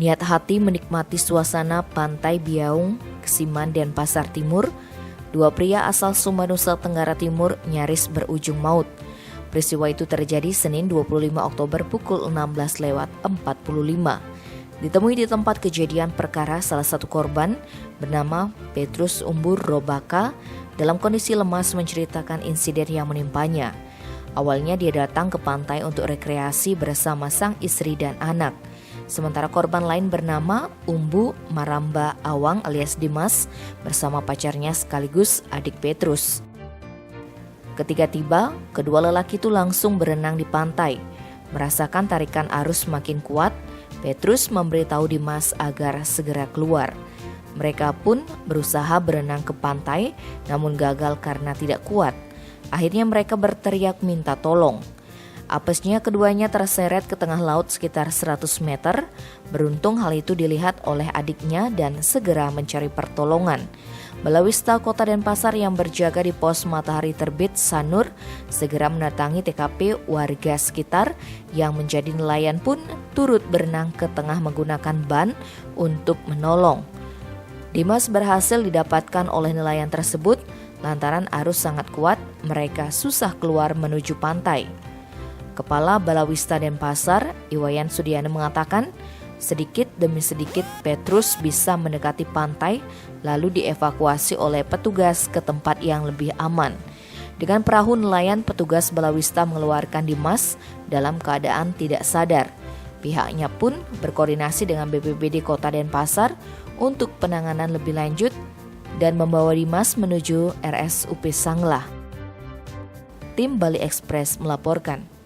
Niat hati menikmati suasana Pantai Biaung, Kesiman, Denpasar Timur, dua pria asal Sumba, Nusa Tenggara Timur nyaris berujung maut. Peristiwa itu terjadi Senin 25 Oktober pukul 16.45. Ditemui di tempat kejadian perkara, salah satu korban bernama Petrus Umbur Robaka dalam kondisi lemas menceritakan insiden yang menimpanya. Awalnya dia datang ke pantai untuk rekreasi bersama sang istri dan anak. Sementara korban lain bernama Umbu Maramba Awang alias Dimas bersama pacarnya sekaligus adik Petrus. Ketika tiba, kedua lelaki itu langsung berenang di pantai. Merasakan tarikan arus makin kuat, Petrus memberitahu Dimas agar segera keluar. Mereka pun berusaha berenang ke pantai, namun gagal karena tidak kuat. Akhirnya mereka berteriak minta tolong. Apesnya keduanya terseret ke tengah laut sekitar 100 meter. Beruntung hal itu dilihat oleh adiknya dan segera mencari pertolongan. Balawista Kota Denpasar yang berjaga di pos Matahari Terbit Sanur segera mendatangi TKP. Warga sekitar yang menjadi nelayan pun turut berenang ke tengah menggunakan ban untuk menolong. Dimas berhasil didapatkan oleh nelayan tersebut lantaran arus sangat kuat, mereka susah keluar menuju pantai. Kepala Balawista Denpasar, Iwayan Sudiana mengatakan, sedikit demi sedikit Petrus bisa mendekati pantai lalu dievakuasi oleh petugas ke tempat yang lebih aman. Dengan perahu nelayan, petugas Balawista mengeluarkan Dimas dalam keadaan tidak sadar. Pihaknya pun berkoordinasi dengan BPBD Kota Denpasar untuk penanganan lebih lanjut dan membawa Dimas menuju RSUP Sanglah. Tim Bali Express melaporkan.